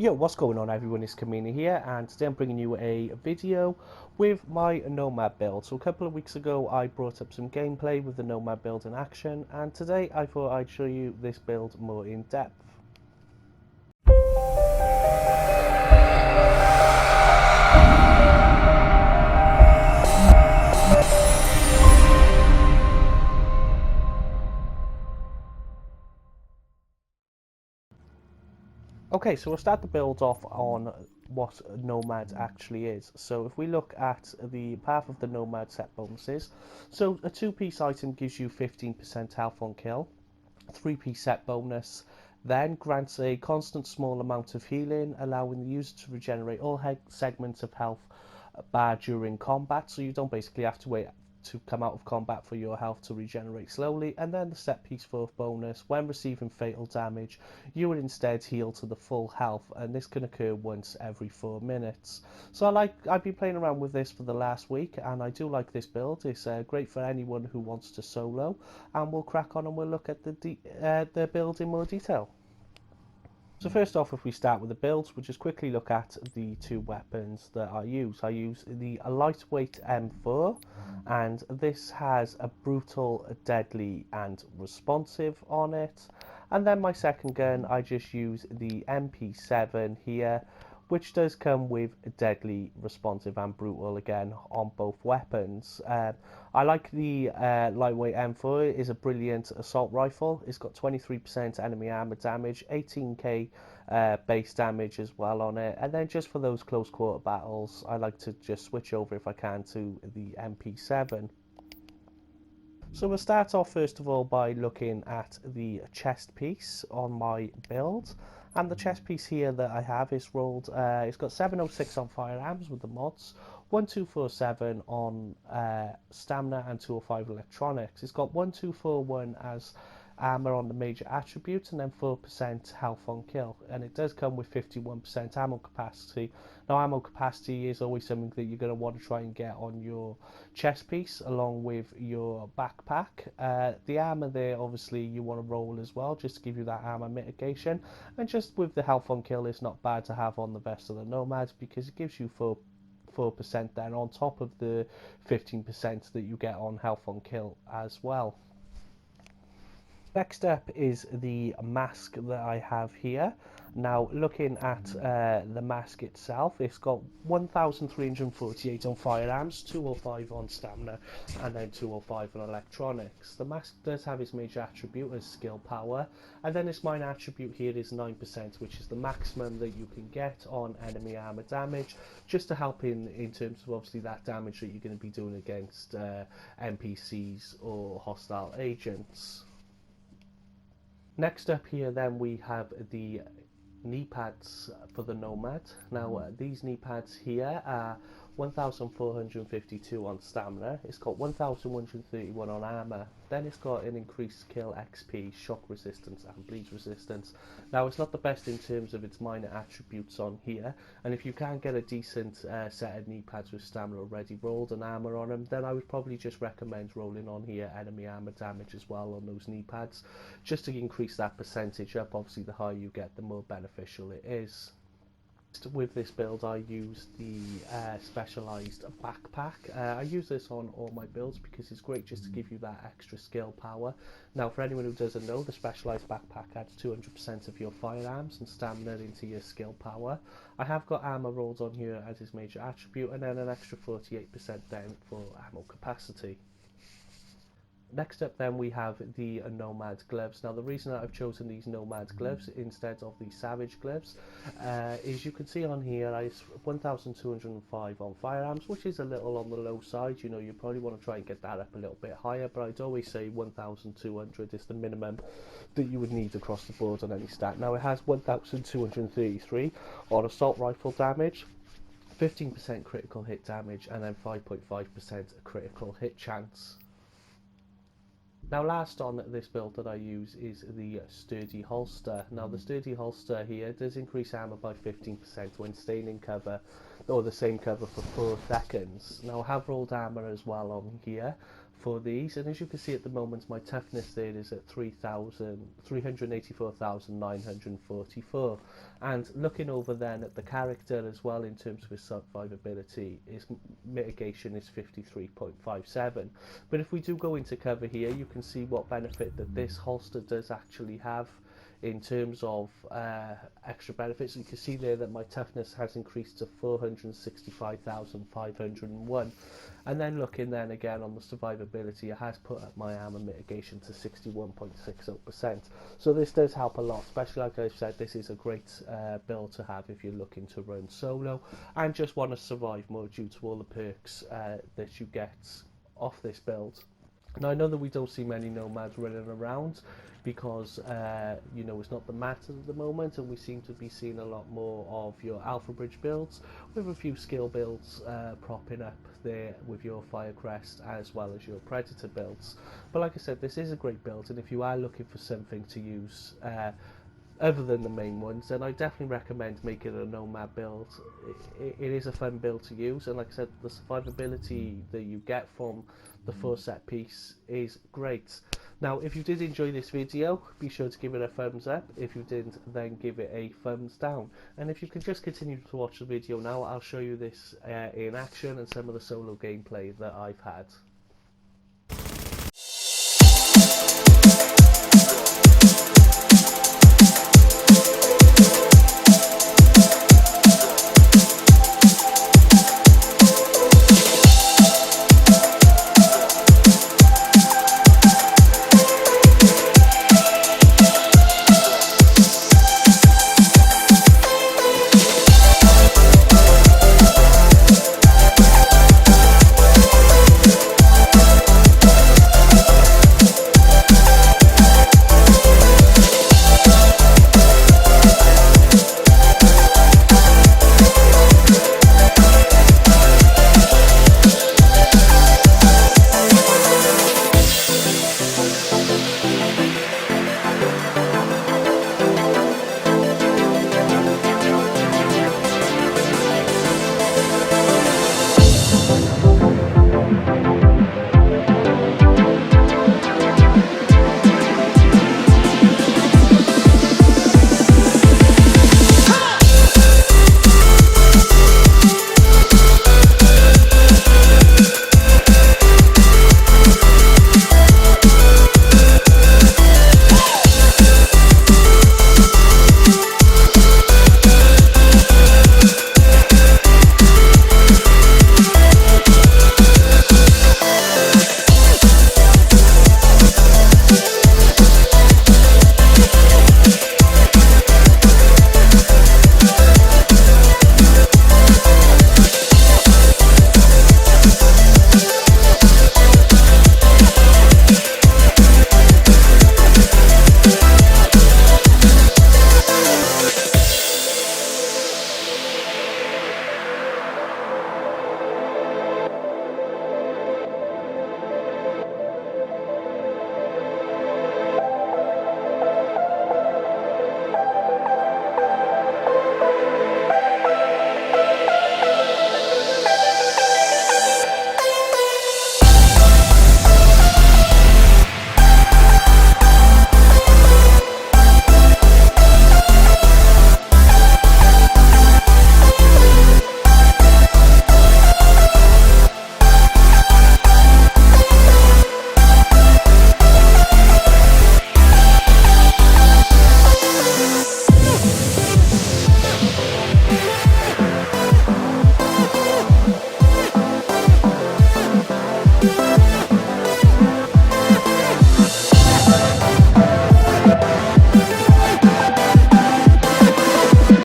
Yo, what's going on everyone, it's Cummina here, and today I'm bringing you a video with my Nomad build. So a couple of weeks ago I brought up some gameplay with the Nomad build in action, and today I thought I'd show you this build more in depth. Okay, so we'll start the build off on what Nomad actually is. So if we look at the path of the Nomad set bonuses, so a 2-piece item gives you 15% health on kill, 3-piece set bonus, then grants a constant small amount of healing, allowing the user to regenerate all segments of health bar during combat, so you don't basically have to wait to come out of combat for your health to regenerate slowly. And then the set piece 4th bonus, when receiving fatal damage you would instead heal to the full health, and this can occur once every 4 minutes. So I've been playing around with this for the last week, and I do like this build. It's great for anyone who wants to solo, and we'll crack on and we'll look at the build in more detail. So first off, if we start with the builds, we'll just quickly look at the 2 weapons that I use. I use the lightweight M4, and this has a brutal, deadly and responsive on it. And then my second gun, I just use the MP7 here, which does come with deadly, responsive and brutal again on both weapons. I like the lightweight M4. It is a brilliant assault rifle. It's got 23% enemy armor damage, 18k base damage as well on it. And then just for those close quarter battles, I like to just switch over if I can to the MP7. So we'll start off first of all by looking at the chest piece on my build. And the chest piece here that I have is rolled, it's got 706 on firearms with the mods, 1247 on stamina and 205 electronics. It's got 1241 as armor on the major attributes, and then 4% health on kill, and it does come with 51% ammo capacity. Now ammo capacity is always something that you're going to want to try and get on your chest piece along with your backpack. The armor there, obviously you want to roll as well, just to give you that armor mitigation, and just with the health on kill, it's not bad to have on the vest of the Nomads, because it gives you 4% then on top of the 15% that you get on health on kill as well. Next up is the mask that I have here. Now looking at the mask itself, it's got 1348 on firearms, 205 on stamina, and then 205 on electronics. The mask does have its major attribute as skill power, and then its minor attribute here is 9%, which is the maximum that you can get on enemy armor damage, just to help in terms of obviously that damage that you're going to be doing against NPCs or hostile agents. Next up here then we have the knee pads for the Nomad. Now these knee pads here are 1452 on stamina, it's got 1131 on armor, then it's got an increased kill XP, shock resistance and bleed resistance. Now it's not the best in terms of its minor attributes on here, and if you can get a decent set of knee pads with stamina already rolled and armor on them, then I would probably just recommend rolling on here enemy armor damage as well on those knee pads, just to increase that percentage up. Obviously the higher you get, the more beneficial it is. With this build I use the specialised backpack. I use this on all my builds because it's great just to give you that extra skill power. Now for anyone who doesn't know, the specialised backpack adds 200% of your firearms and stamina into your skill power. I have got armour rolled on here as its major attribute, and then an extra 48% then for ammo capacity. Next up then we have the Nomad gloves. Now the reason that I've chosen these Nomad gloves instead of the Savage gloves is you can see on here I 1205 on firearms, which is a little on the low side. You know, you probably want to try and get that up a little bit higher, but I'd always say 1200 is the minimum that you would need across the board on any stat. Now it has 1233 on assault rifle damage, 15% critical hit damage, and then 5.5% critical hit chance. Now last on this build that I use is the sturdy holster. Now the sturdy holster here does increase armor by 15% when staying in cover, or the same cover for 4 seconds. Now I have rolled armor as well on here for these, and as you can see at the moment my toughness there is at 384,944, and looking over then at the character as well in terms of his survivability, his mitigation is 53.57. But if we do go into cover here, you can see what benefit that this holster does actually have in terms of extra benefits. You can see there that my toughness has increased to 465,501, and then looking then again on the survivability, it has put up my armor mitigation to 61.60%. So this does help a lot, especially like I've said, this is a great build to have if you're looking to run solo and just want to survive more due to all the perks that you get off this build. Now I know that we don't see many nomads running around because you know, it's not the matter at the moment, and we seem to be seeing a lot more of your alpha bridge builds with a few skill builds propping up there with your Firecrest as well as your Predator builds. But like I said, this is a great build, and if you are looking for something to use other than the main ones, then I definitely recommend making a nomad build. It is a fun build to use, and like I said, the survivability that you get from the full set piece is great. Now if you did enjoy this video, be sure to give it a thumbs up. If you didn't, then give it a thumbs down, and if you can just continue to watch the video now, I'll show you this in action and some of the solo gameplay that I've had.